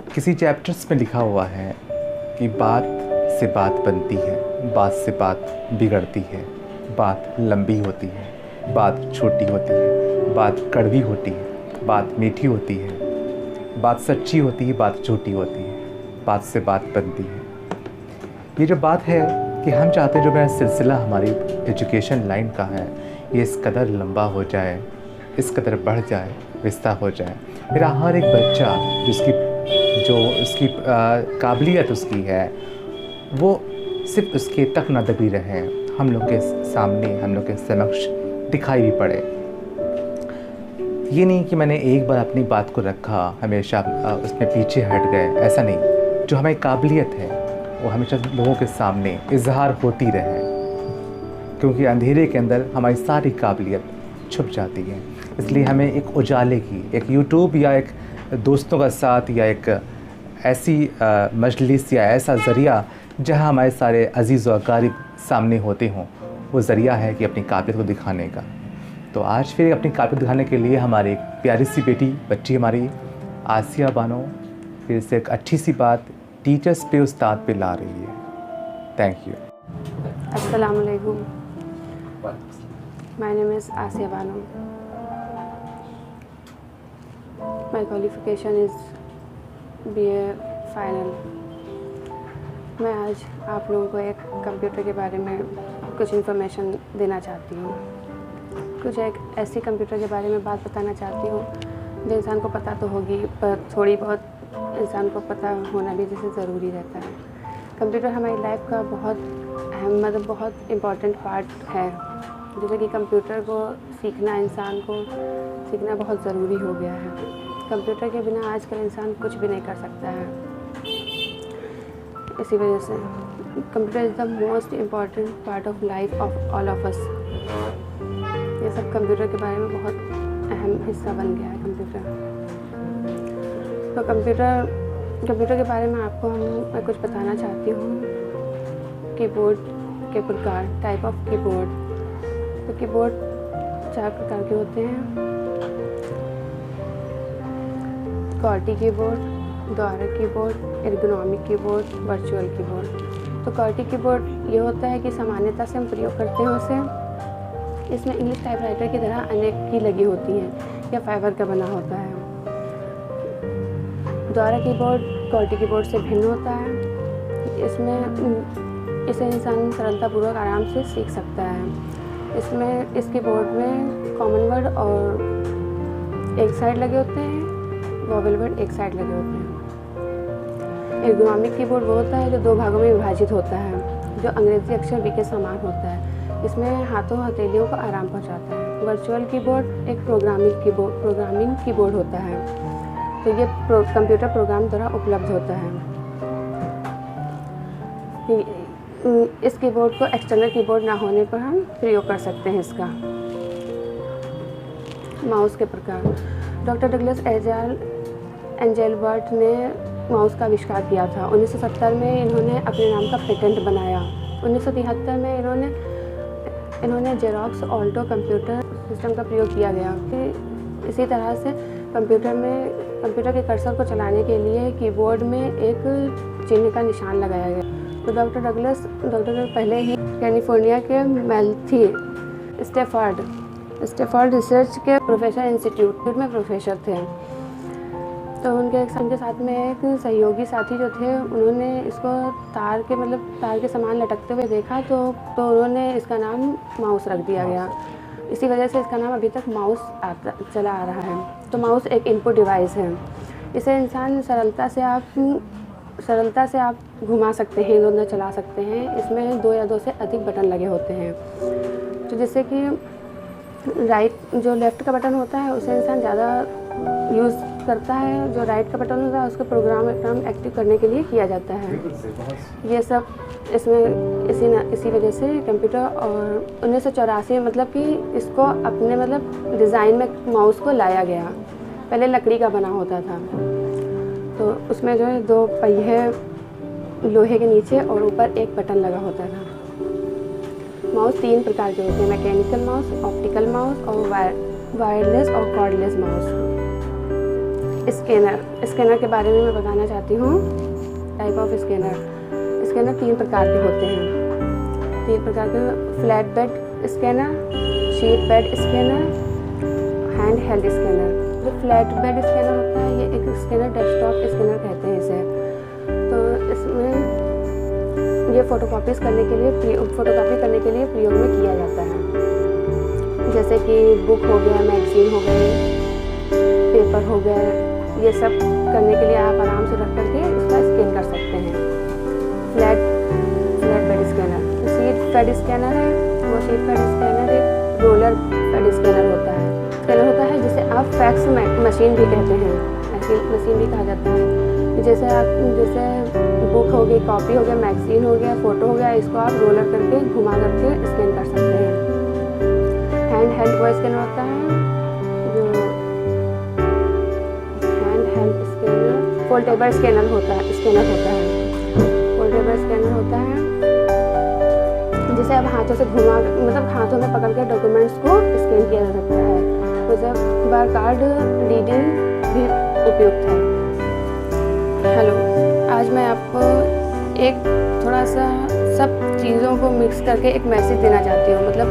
किसी चैप्टर्स में लिखा हुआ है कि बात से बात बनती है, बात से बात बिगड़ती है, बात लंबी होती है, बात छोटी होती है, बात कड़वी होती है, बात मीठी होती है, बात सच्ची होती है, बात झूठी होती है, बात से बात बनती है। ये जो बात है कि हम चाहते हैं जो मेरा सिलसिला हमारी एजुकेशन लाइन का है ये इस कदर लंबा हो जाए, इस कदर बढ़ जाए, विस्तार हो जाए। मेरा हर एक बच्चा जो उसकी काबिलियत उसकी है वो सिर्फ उसके तक न दबी रहे, हम लोग के सामने, हम लोग के समक्ष दिखाई भी पड़े। ये नहीं कि मैंने एक बार अपनी बात को रखा, हमेशा उसमें पीछे हट गए, ऐसा नहीं। जो हमारी काबिलियत है वो हमेशा लोगों के सामने इजहार होती रहे, क्योंकि अंधेरे के अंदर हमारी सारी काबिलियत छुप जाती है। इसलिए हमें एक उजाले की, एक यूट्यूब या एक दोस्तों का साथ या एक ऐसी मजलिस या ऐसा ज़रिया जहां हमारे सारे अजीज़ व अकारिब सामने होते हों, वो ज़रिया है कि अपनी काबिलियत को दिखाने का। तो आज फिर अपनी काबिलियत दिखाने के लिए हमारी एक प्यारी सी बच्ची हमारी आसिया बानो फिर से एक अच्छी सी बात टीचर्स पे, उस्ताद पे ला रही है। Thank you. अस्सलाम वालेकुम। My name is Asiya Banu. My qualification is BA final. मैं आज आप लोगों को एक कंप्यूटर के बारे में कुछ इन्फॉर्मेशन देना चाहती हूँ। कुछ एक ऐसी कंप्यूटर के बारे में बात बताना चाहती हूँ जो इंसान को पता तो होगी, पर थोड़ी बहुत इंसान को पता होना भी जैसे ज़रूरी रहता है। कंप्यूटर हमारी लाइफ का बहुत अहम, मतलब बहुत इम्पॉर्टेंट पार्ट है। जैसे कि कंप्यूटर को सीखना, इंसान को सीखना बहुत ज़रूरी हो गया है। कंप्यूटर के बिना आजकल इंसान कुछ भी नहीं कर सकता है। इसी वजह से computer is the most important part of life of all of us. ये सब कंप्यूटर के बारे में बहुत अहम हिस्सा बन गया है कंप्यूटर। तो कंप्यूटर के बारे में आपको मैं कुछ बताना चाहती हूँ। कीबोर्ड के प्रकार, टाइप ऑफ कीबोर्ड। तो कीबोर्ड 4 प्रकार के होते हैं। QWERTY कीबोर्ड, द्वारा keyboard, ergonomic keyboard, virtual keyboard. तो QWERTY कीबोर्ड ये होता है कि सामान्यतः से हम प्रयोग करते हैं उसे। इसमें इंग्लिश टाइपराइटर की तरह अनेक की लगी होती हैं या फाइबर का बना होता है। द्वारा कीबोर्ड QWERTY कीबोर्ड से भिन्न होता है। इसे इंसान सरलतापूर्वक आराम से सीख सकता है। इसमें इस कीबोर्ड में कॉमन वर्ड और एक साइड लगे होते हैं, वोवेल वर्ड एक साइड लगे होते हैं। एर्गोनॉमिक कीबोर्ड वो होता है जो 2 भागों में विभाजित होता है, जो अंग्रेजी अक्षर वी के समान होता है। इसमें हाथों हथेलियों को आराम पहुंचाता है। वर्चुअल कीबोर्ड एक प्रोग्रामिंग कीबोर्ड होता है। तो ये कंप्यूटर प्रोग्राम द्वारा उपलब्ध होता है। इस कीबोर्ड को एक्सटर्नल कीबोर्ड ना होने पर हम प्रयोग कर सकते हैं इसका। माउस के प्रकार। डॉक्टर डगलस एंजेलबर्ट ने माउस का आविष्कार किया था। 1970 में इन्होंने अपने नाम का पेटेंट बनाया। 1973 में इन्होंने जेरॉक्स ऑल्टो कंप्यूटर सिस्टम का प्रयोग किया गया। फिर इसी तरह से कंप्यूटर के कर्सर को चलाने के लिए कीबोर्ड में एक चिन्ह का निशान लगाया गया। तो डॉक्टर डगलस पहले ही कैलिफोर्निया के मेल्थी स्टेफर्ड रिसर्च के प्रोफेसर इंस्टीट्यूट में प्रोफेसर थे। तो उनके साथ में एक सहयोगी साथी जो थे, उन्होंने इसको तार के समान लटकते हुए देखा तो उन्होंने इसका नाम माउस रख दिया गया। इसी वजह से इसका नाम अभी तक माउस चला आ रहा है। तो माउस एक इनपुट डिवाइस है। इसे इंसान सरलता से आप घुमा सकते हैं, इधर उधर चला सकते हैं। इसमें 2 या 2 से अधिक बटन लगे होते हैं। तो जैसे कि जो लेफ़्ट का बटन होता है उसे इंसान ज़्यादा यूज़ करता है, जो राइट का बटन होता है उसको प्रोग्राम एक्टिव करने के लिए किया जाता है। ये सब इसमें इसी वजह से कंप्यूटर और 1984 मतलब कि इसको अपने डिज़ाइन में माउस को लाया गया। पहले लकड़ी का बना होता था, तो उसमें जो है 2 पहिए लोहे के नीचे और ऊपर एक बटन लगा होता था। माउस 3 प्रकार के होते हैं: मैकेनिकल माउस, ऑप्टिकल माउस और वायरलेस और कॉर्डलेस माउस। स्कैनर के बारे में मैं बताना चाहती हूँ। टाइप ऑफ स्कैनर 3 प्रकार के होते हैं। 3 प्रकार के: flat bed scanner, sheet bed scanner, hand held scanner. जो फ्लैट बेड स्कैनर होता है, ये एक स्कैनर डेस्कटॉप स्कैनर कहते हैं इसे। तो इसमें ये फोटोकॉपी करने के लिए प्रयोग में किया जाता है। जैसे कि बुक हो गया, मैगजीन हो गए, पेपर हो गए, ये सब करने के लिए आप आराम से रख करके इसका स्कैन कर सकते हैं। Flat bed scanner. Sheet bed scanner है, वो शीट बेड स्कैनर एक रोलर बेड स्कैनर होता है जिसे आप फैक्स मशीन भी कहते हैं, मशीन भी कहा जाता है। जैसे बुक हो गई, कॉपी हो गया, मैगजीन हो गया, फ़ोटो हो गया, इसको आप रोलर करके घुमा करके स्कैन कर सकते हैं। हैंड हेल्ड वो स्कैनर होता है, जो hand held scanner foldable scanner होता है। फोल्डेबल स्कैनर होता है जिसे आप हाथों से घुमा, मतलब हाथों में पकड़ के डॉक्यूमेंट्स को स्कैन किया जा सकता है। तो जब बार कार्ड रीडिंग भी उपयुक्त है। हेलो, आज मैं आपको एक थोड़ा सा सब चीज़ों को मिक्स करके एक मैसेज देना चाहती हूँ। मतलब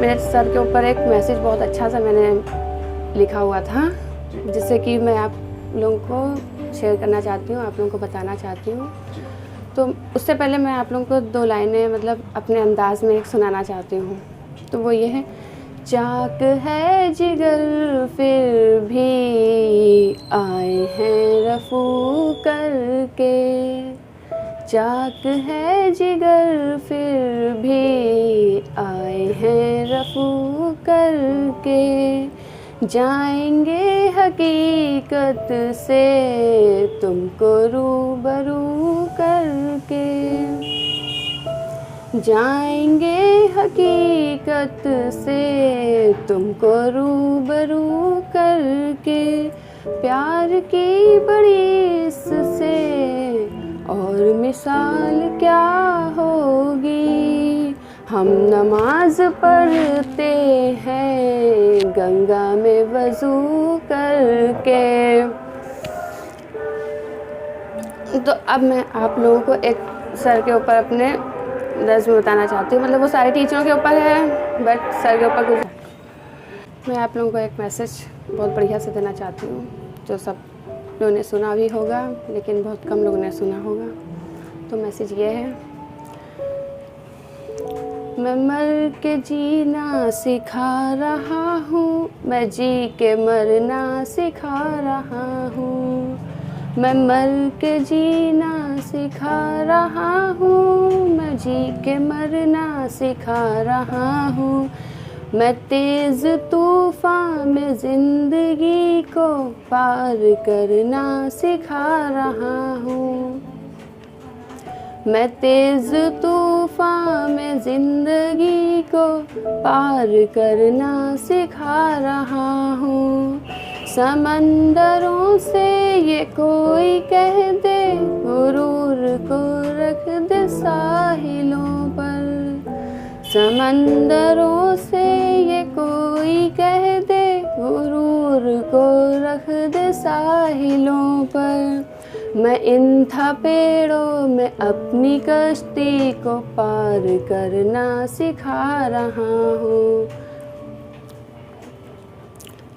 मेरे सर के ऊपर एक मैसेज बहुत अच्छा सा मैंने लिखा हुआ था, जिससे कि मैं आप लोगों को शेयर करना चाहती हूँ, आप लोगों को बताना चाहती हूँ। तो उससे पहले मैं आप लोगों को 2 लाइनें मतलब अपने अंदाज में एक सुनाना चाहती हूँ। तो वो ये है: चाक है जिगर फिर भी आए हैं रफू करके, चाक है जिगर फिर भी आए हैं रफू करके, जाएंगे हकीकत से तुमको रूबरू करके, जाएंगे हकीकत से तुमको रूबरू करके, प्यार की बड़ी इससे और मिसाल क्या होगी, हम नमाज पढ़ते हैं गंगा में वज़ू करके। तो अब मैं आप लोगों को एक सर के ऊपर अपने नज़्म बताना चाहती हूँ। मतलब वो सारे टीचरों के ऊपर है, बट सर के ऊपर कुछ। मैं आप लोगों को एक मैसेज बहुत बढ़िया से देना चाहती हूँ, जो सब लोगों ने सुना भी होगा, लेकिन बहुत कम लोगों ने सुना होगा। तो मैसेज ये है: मैं मर के जीना सिखा रहा हूँ, मैं जी के मरना सिखा रहा हूँ, मैं मर के जीना सिखा रहा हूँ, मैं जी के मरना सिखा रहा हूँ, मैं तेज़ तूफ़ान में ज़िंदगी को पार करना सिखा रहा हूँ, मैं तेज़ तूफ़ान में ज़िंदगी को पार करना सिखा रहा हूँ, समंदरों से ये कोई कह दे गुरूर को रख दे साहिलों पर, समंदरों से ये कोई कह दे गुरूर को रख दे साहिलों पर, मैं इन थपेड़ों में अपनी कश्ती को पार करना सिखा रहा हूँ,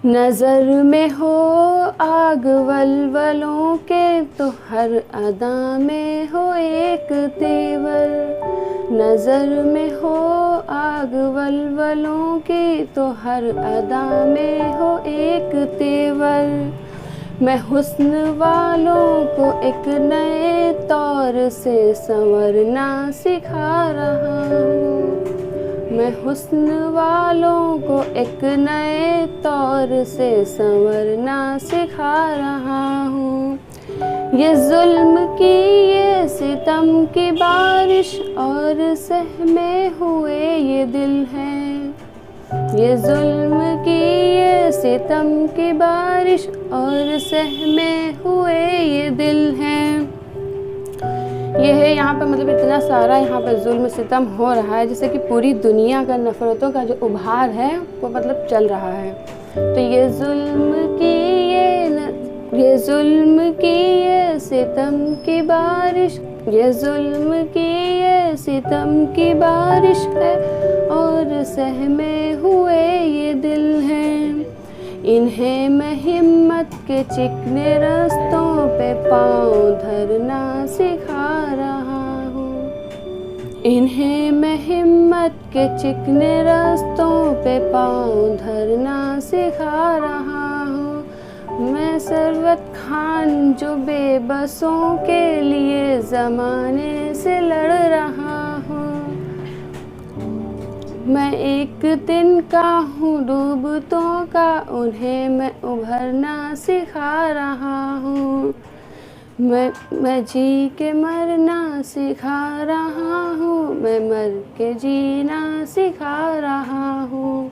नज़र में हो आग वलवलों के तो हर अदा में हो एक तेवर, नज़र में हो आग वलवलों के तो हर अदा में हो एक तेवर, मैं हुस्न वालों को एक नए तौर से संवरना सिखा रहा हूँ, मैं हुस्न वालों को एक नए तौर से संवरना सिखा रहा हूँ, ये जुल्म की ये सितम की बारिश और सहमे हुए ये दिल हैं, ये जुल्म की ये सितम की बारिश और सहमे हुए ये दिल हैं, ये है यहाँ पर मतलब इतना सारा यहाँ पर जुल्म सितम हो रहा है, जैसे कि पूरी दुनिया का नफ़रतों का जो उभार है वो मतलब चल रहा है। तो ये जुल्म की ये जुल्म की ये सितम की बारिश, ये जुल्म की ये सितम की बारिश है, और सहमे हुए ये दिल हैं। इन्हें मैं हिम्मत के चिकने रास्तों पे पाँव धरना सिखा रहा हूँ। इन्हें मैं हिम्मत के चिकने रास्तों पे पाँव धरना सिखा रहा हूँ। मैं सरवत खान जो बेबसों के लिए ज़माने से लड़ रहा हूँ। मैं एक दिन का हूँ डूबतों का, उन्हें मैं उभरना सिखा रहा हूँ। मैं जी के मरना सिखा रहा हूँ, मैं मर के जीना सिखा रहा हूँ।